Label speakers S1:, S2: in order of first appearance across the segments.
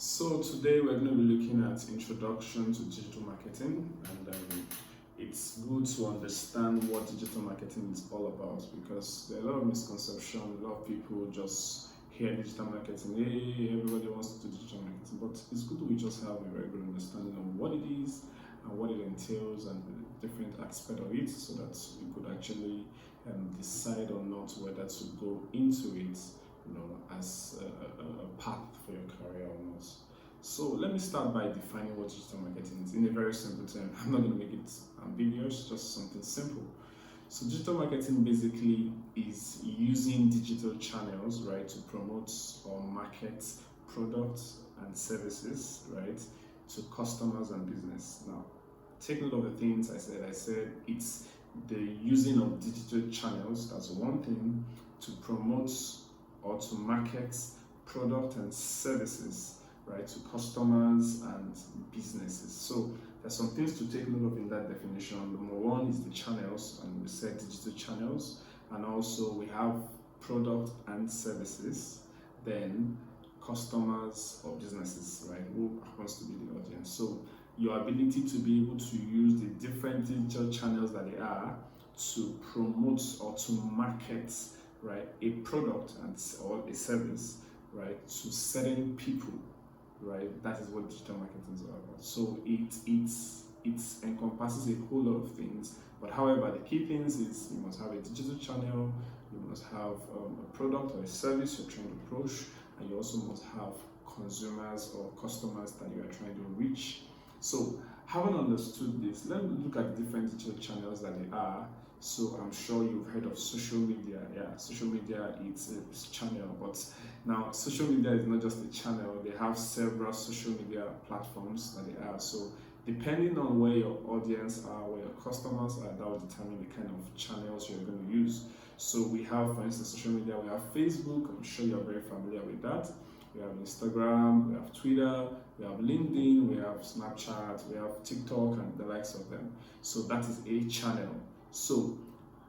S1: So today we're going to be looking at introduction to digital marketing, and it's good to understand what digital marketing is all about because there are a lot of misconceptions. A lot of people just hear digital marketing, hey, everybody wants to do digital marketing, but it's good we just have a very good understanding of what it is and what it entails and the different aspects of it, so that you could actually decide or not whether to go into it, as a path for your career or not. So let me start by defining what digital marketing is in a very simple term. I'm not going to make it ambiguous, just something simple. So digital marketing basically is using digital channels, right, to promote or market products and services, right, to customers and business. Now, take note of the things I said. I said it's the using of digital channels, that's one thing, to promote or to market product and services, right, to customers and businesses. So there's some things to take note of in that definition. Number one is the channels, and we said digital channels, and also we have product and services, then customers or businesses, right, who happens to be the audience. So your ability to be able to use the different digital channels that they are to promote or to market, right, a product and or a service, right, to certain people, right, that is what digital marketing is all about. So it encompasses a whole lot of things, but however, the key things is you must have a digital channel, you must have a product or a service you're trying to approach, and you also must have consumers or customers that you are trying to reach. So having understood this, let's look at the different digital channels that they are. So I'm sure you've heard of social media. Yeah, social media it's a channel, but now social media is not just a channel. They have several social media platforms that they are. So depending on where your audience are, where your customers are, that will determine the kind of channels you're going to use. So we have, for instance, social media. We have Facebook. I'm sure you're very familiar with that. We have Instagram, we have Twitter, we have LinkedIn, we have Snapchat, we have TikTok, and the likes of them. So that is a channel. So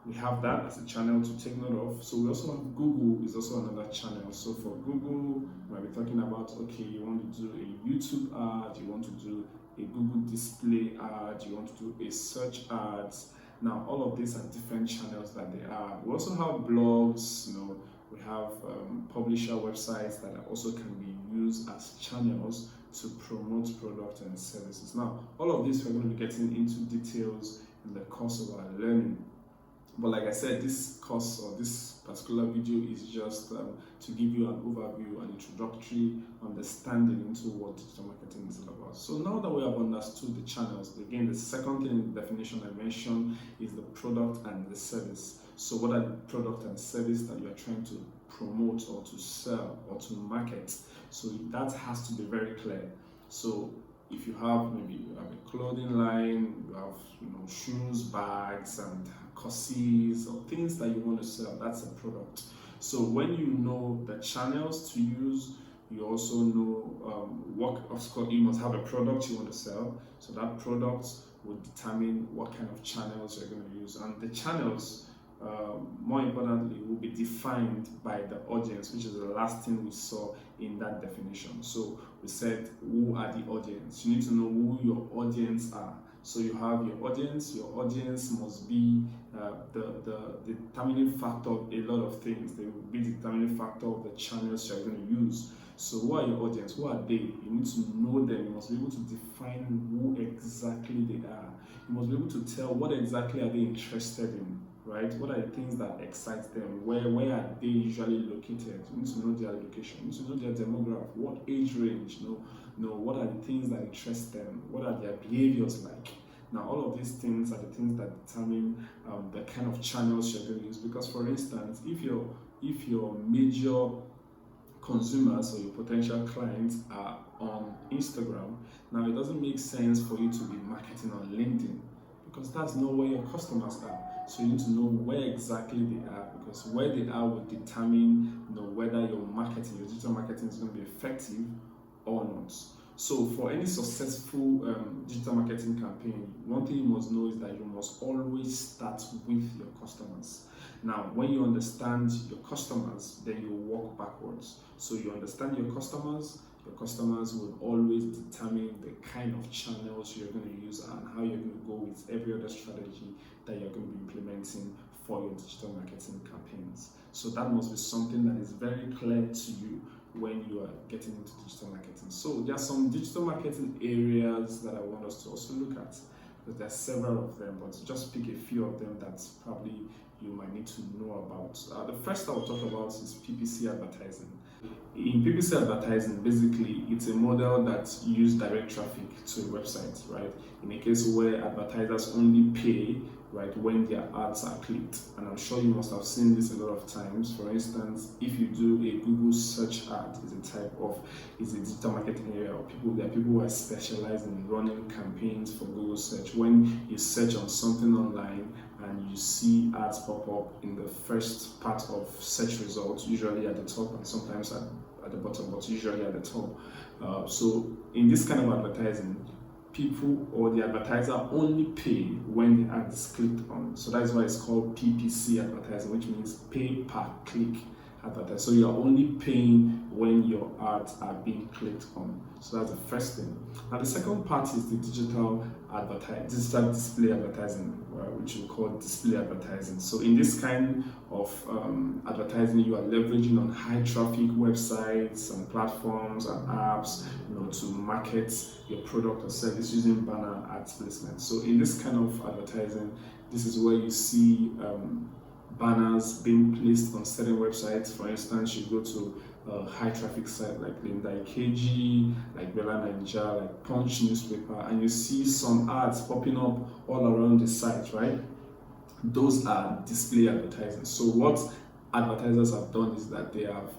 S1: we have that as a channel to take note of. So we also have Google is also another channel. So for Google, we might be talking about, okay, you want to do a YouTube ad, you want to do a Google display ad, you want to do a search ads. Now, all of these are different channels that they are. We also have blogs, we have publisher websites that also can be used as channels to promote products and services. Now, all of this we're going to be getting into details in the course of our learning. But like I said, this course or this particular video is just to give you an overview, an introductory understanding into what digital marketing is all about. So now that we have understood the channels, again, the second thing in the definition I mentioned is the product and the service. So what are the product and service that you are trying to promote or to sell or to market? So that has to be very clear. So if you have a clothing line, you have shoes, bags, and courses or things that you want to sell, that's a product. So when you know the channels to use, you also know you must have a product you want to sell. So that product will determine what kind of channels you're going to use, and the channels, more importantly, will be defined by the audience, which is the last thing we saw in that definition. So we said, who are the audience? You need to know who your audience are. So you have your audience. Your audience must be the determining factor of a lot of things. They will be the determining factor of the channels you're going to use. So who are your audience? Who are they? You need to know them. You must be able to define who exactly they are. You must be able to tell what exactly are they interested in, right? What are the things that excite them? Where are they usually located? You need to know their location. You need to know their demographic. What age range? What are the things that interest them? What are their behaviors like? Now, all of these things are the things that determine the kind of channels you're going to use. Because, for instance, if your major consumers or your potential clients are on Instagram, now it doesn't make sense for you to be marketing on LinkedIn because that's not where your customers are. So you need to know where exactly they are, because where they are will determine whether your digital marketing is going to be effective or not. So for any successful digital marketing campaign, one thing you must know is that you must always start with your customers. Now, when you understand your customers, then you walk backwards. So you understand your customers, Your customers will always determine the kind of channels you're going to use and how you're going to go with every other strategy that you're going to be implementing for your digital marketing campaigns. So that must be something that is very clear to you when you are getting into digital marketing. So there are some digital marketing areas that I want us to also look at. There are several of them, but just pick a few of them that probably you might need to know about. The first I'll talk about is PPC advertising. In PPC advertising, basically, it's a model that uses direct traffic to a website, right? In a case where advertisers only pay, right, when their ads are clicked. And I'm sure you must have seen this a lot of times. For instance, if you do a Google search ad, is a digital marketing area of people. There are people who are specialized in running campaigns for Google search. When you search on something online and you see ads pop up in the first part of search results, usually at the top and sometimes at the bottom, but usually at the top. So in this kind of advertising, people or the advertiser only pay when the ad is clicked on. So that's why it's called PPC advertising, which means pay per click advertising. So you're only paying when your ads are being clicked on. So that's the first thing. Now the second part is the digital display advertising, which we call display advertising. So in this kind of advertising, you are leveraging on high traffic websites and platforms and apps, to market your product or service using banner ad placement. So in this kind of advertising, this is where you see banners being placed on certain websites. For instance, you go to a high traffic site like Linda KG, like Bella Ninja, like Punch newspaper, and you see some ads popping up all around the site, right? Those are display advertising. So what advertisers have done is that they have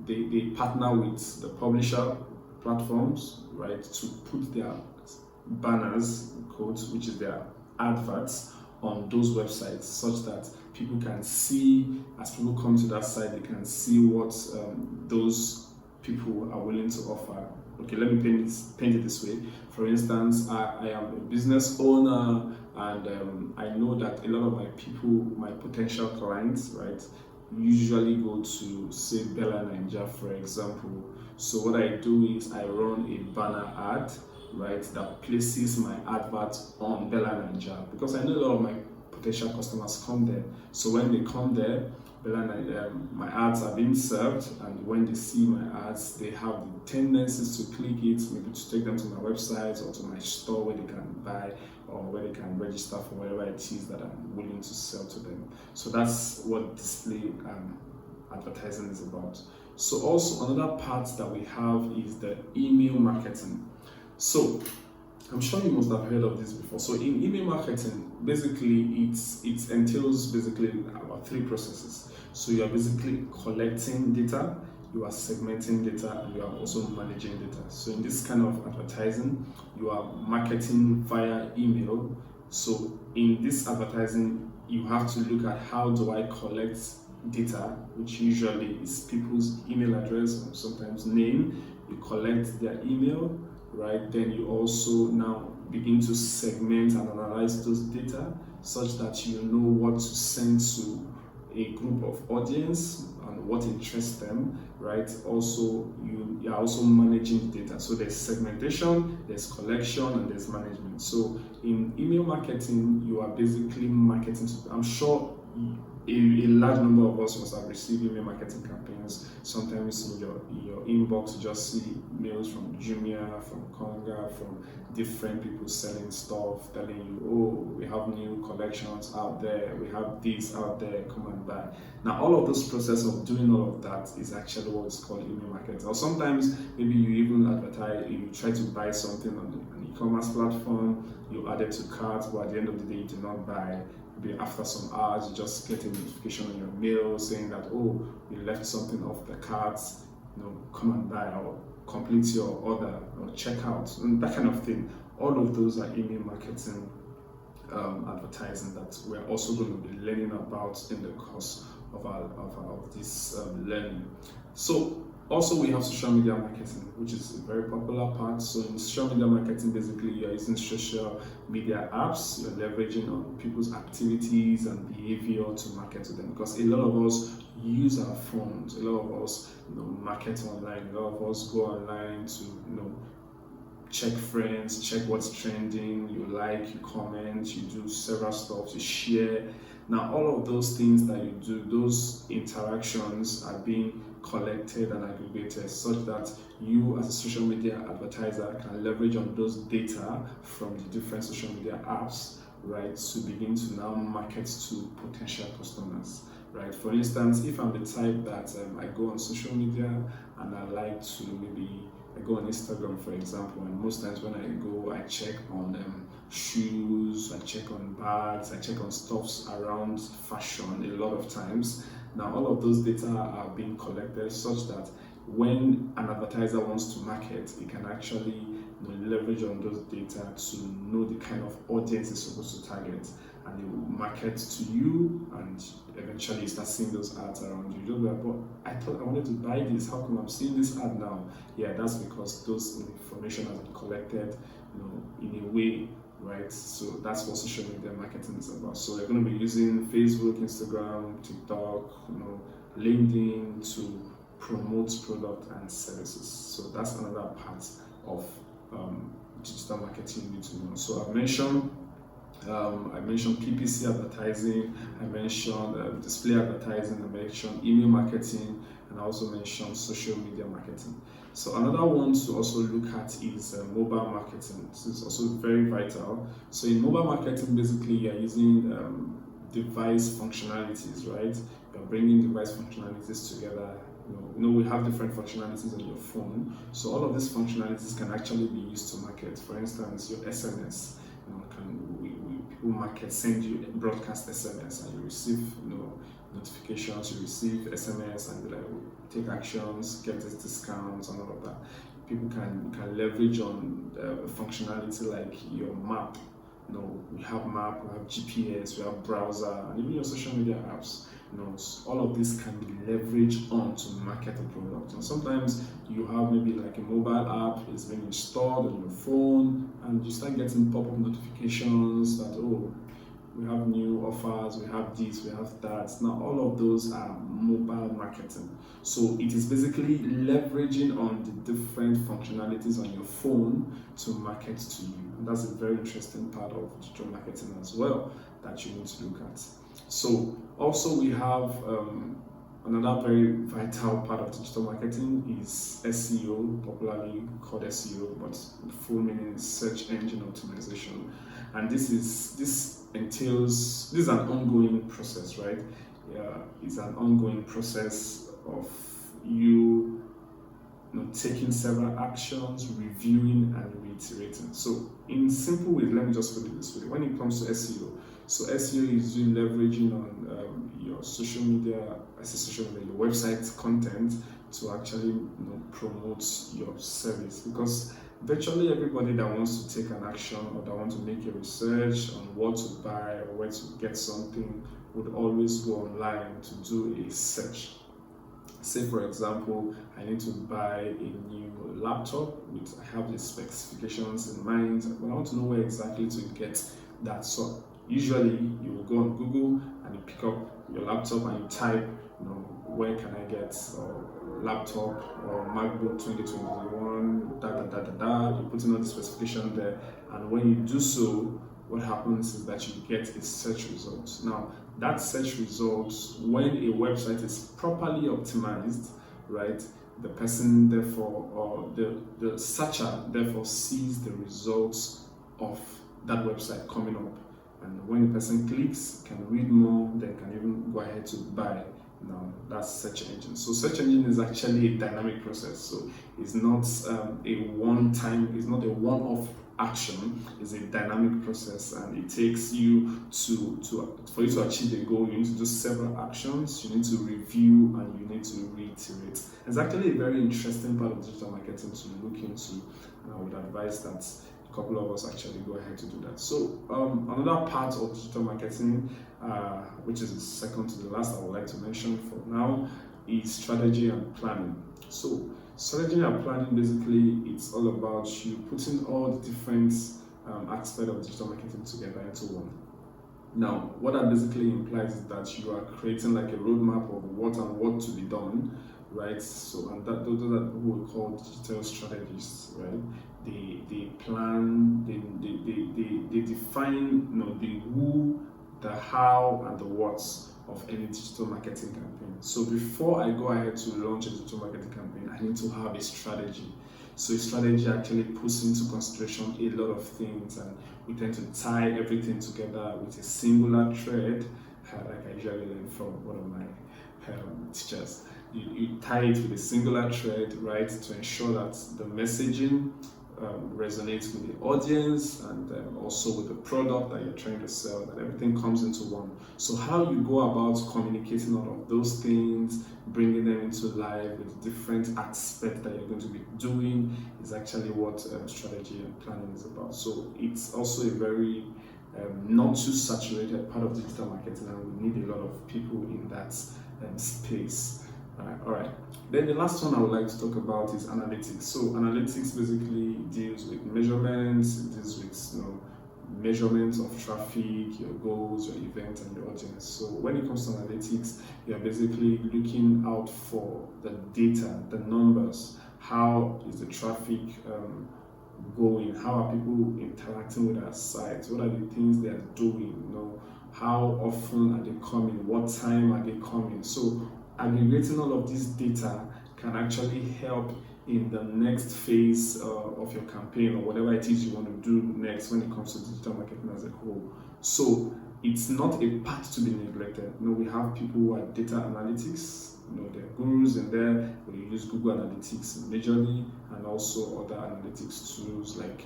S1: they partner with the publisher platforms, right, to put their banners, quotes, which is their adverts, on those websites, such that people can see, as people come to that site, they can see what those people are willing to offer. Okay, let me paint it this way. For instance, I am a business owner, and I know that a lot of my people, my potential clients, right, usually go to, say, Bella Ninja, for example. So what I do is I run a banner ad, right, that places my advert on Bella Ninja, because I know a lot of my potential customers come there. So when they come there, my ads are being served, and when they see my ads, they have the tendencies to click it, maybe to take them to my website or to my store where they can buy or where they can register for whatever it is that I'm willing to sell to them. So that's what display advertising is about. So also another part that we have is the email marketing. So I'm sure you must have heard of this before. So in email marketing, basically it entails basically about three processes. So you are basically collecting data, you are segmenting data, and you are also managing data. So in this kind of advertising, you are marketing via email. So in this advertising, you have to look at how do I collect data, which usually is people's email address or sometimes name. You collect their email, right? Then you also now begin to segment and analyze those data such that you know what to send to a group of audience and what interests them, right? Also, you are also managing the data. So there's segmentation, there's collection, and there's management. So in email marketing, you are basically marketing. I'm sure a large number of us must have received email marketing campaigns. Sometimes in your inbox, you just see mails from Jumia, from Konga, from different people selling stuff, telling you, oh, we have new collections out there, we have this out there, come and buy. Now, all of this process of doing all of that is actually what's called email marketing. Or sometimes maybe you even advertise, you try to buy something on an e-commerce platform, you add it to cart, but at the end of the day, you do not buy. Maybe after some hours, you just get a notification on your mail saying that, oh, you left something off the cart, come and buy or complete your order or check out, and that kind of thing. All of those are email marketing advertising that we're also going to be learning about in the course of this learning. So Also, we have social media marketing, which is a very popular part. So in social media marketing, basically you're using social media apps, you're leveraging on people's activities and behavior to market to them. Because a lot of us use our phones, a lot of us market online, a lot of us go online to check friends, check what's trending, you like, you comment, you do several stuff, you share. Now all of those things that you do, those interactions are being collected and aggregated such that you as a social media advertiser can leverage on those data from the different social media apps, right, to begin to now market to potential customers, right? For instance, if I'm the type that I go on social media and I like to maybe I go on Instagram, for example, and most times when I go, I check on shoes, I check on bags, I check on stuffs around fashion a lot of times. Now, all of those data are being collected such that when an advertiser wants to market, it can actually leverage on those data to know the kind of audience it's supposed to target, and it will market to you, and eventually you start seeing those ads around you. You'll be like, but I thought I wanted to buy this. How come I'm seeing this ad now? Yeah, that's because those information has been collected, in a way, right? So that's what social media marketing is about. So they're going to be using Facebook, Instagram, TikTok, LinkedIn to promote product and services. So that's another part of digital marketing you need to know. So I mentioned PPC advertising, I mentioned display advertising, I mentioned email marketing, and I also mentioned social media marketing. So another one to also look at is mobile marketing. This is also very vital. So in mobile marketing, basically you're using device functionalities, right? You're bringing device functionalities together. We have different functionalities on your phone. So all of these functionalities can actually be used to market. For instance, your SMS. People send you broadcast SMS, and you receive notifications, you receive SMS, and you take actions, get this discounts, and all of that. People can leverage on functionality like your map. We have map, we have GPS, we have browser, and even your social media apps. All of this can be leveraged on to market a product. And sometimes you have maybe like a mobile app is being installed on your phone, and you start getting pop-up notifications that we have new offers, we have this, we have that. Now all of those are mobile marketing. So it is basically leveraging on the different functionalities on your phone to market to you. And that's a very interesting part of digital marketing as well that you need to look at. So also we have another very vital part of digital marketing is SEO, popularly called SEO, but the full meaning is search engine optimization. And this entails, this is an ongoing process, right? It's an ongoing process of you taking several actions, reviewing and reiterating. So in simple ways, let me just put it this way. When it comes to SEO, so SEO is you leveraging on your social media, your website content to actually promote your service, because virtually everybody that wants to take an action or that wants to make a research on what to buy or where to get something would always go online to do a search. Say for example, I need to buy a new laptop I have the specifications in mind, but I want to know where exactly to get that. So usually you will go on Google and you pick up your laptop and you type, where can I get laptop or MacBook 2021, you put in all the specification there, and when you do so, what happens is that you get a search result. Now that search result, when a website is properly optimized, right, the person therefore, or the searcher therefore sees the results of that website coming up, and when the person clicks, can read more, then can even go ahead to buy. Now that's search engine. So search engine is actually a dynamic process. So it's not a one-time, it's not a one-off action. It's a dynamic process, and it takes you for you to achieve the goal, you need to do several actions, you need to review, and you need to reiterate. It's actually a very interesting part of digital marketing to look into, and I would advise that a couple of us actually go ahead to do that. So another part of digital marketing, which is second to the last I would like to mention for now, is strategy and planning. So strategy and planning, basically, it's all about you putting all the different aspects of digital marketing together into one. Now, what that basically implies is that you are creating like a roadmap of what and what to be done, right? So, and that those are who we call digital strategists, right? They plan, they define, the who, the how, and the what's of any digital marketing campaign. So before I go ahead to launch a digital marketing campaign, I need to have a strategy. So a strategy actually puts into consideration a lot of things, and we tend to tie everything together with a singular thread, like I usually learn from one of my teachers. You tie it with a singular thread, right, to ensure that the messaging resonates with the audience, and also with the product that you're trying to sell, that everything comes into one. So how you go about communicating all of those things, bringing them into life with different aspects that you're going to be doing, is actually what strategy and planning is about. So it's also a very not too saturated part of digital marketing, and we need a lot of people in that space. All right. Then the last one I would like to talk about is analytics. So analytics basically deals with measurements. It deals with measurements of traffic, your goals, your events, and your audience. So when it comes to analytics, you're basically looking out for the data, the numbers. How is the traffic going? How are people interacting with our site? What are the things they are doing? How often are they coming? What time are they coming? So aggregating all of this data can actually help in the next phase of your campaign, or whatever it is you want to do next when it comes to digital marketing as a whole. So it's not a part to be neglected. We have people who are data analytics, they're gurus in there. We use Google Analytics majorly, and also other analytics tools like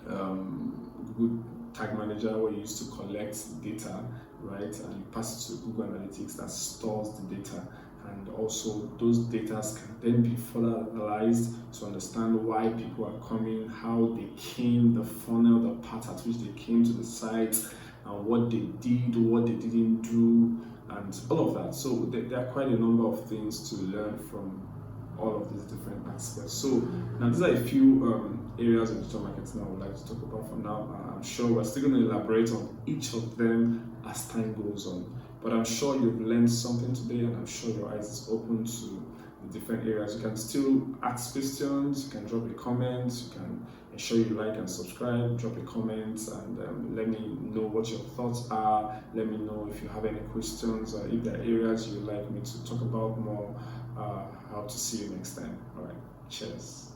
S1: Google Tag Manager, where you use to collect data, right, and you pass it to Google Analytics that stores the data, and also those data can then be further analyzed to understand why people are coming, how they came, the funnel, the path at which they came to the site, and what they did, what they didn't do, and all of that. So there are quite a number of things to learn from all of these different aspects. So now these are a few areas of digital marketing I would like to talk about for now. I'm sure we're still going to elaborate on each of them as time goes on. But I'm sure you've learned something today, and I'm sure your eyes is open to the different areas. You can still ask questions, you can drop a comment, you can ensure you like and subscribe, drop a comment, and let me know what your thoughts are. Let me know if you have any questions, or if there are areas you'd like me to talk about more. Hope to see you next time. All right, cheers.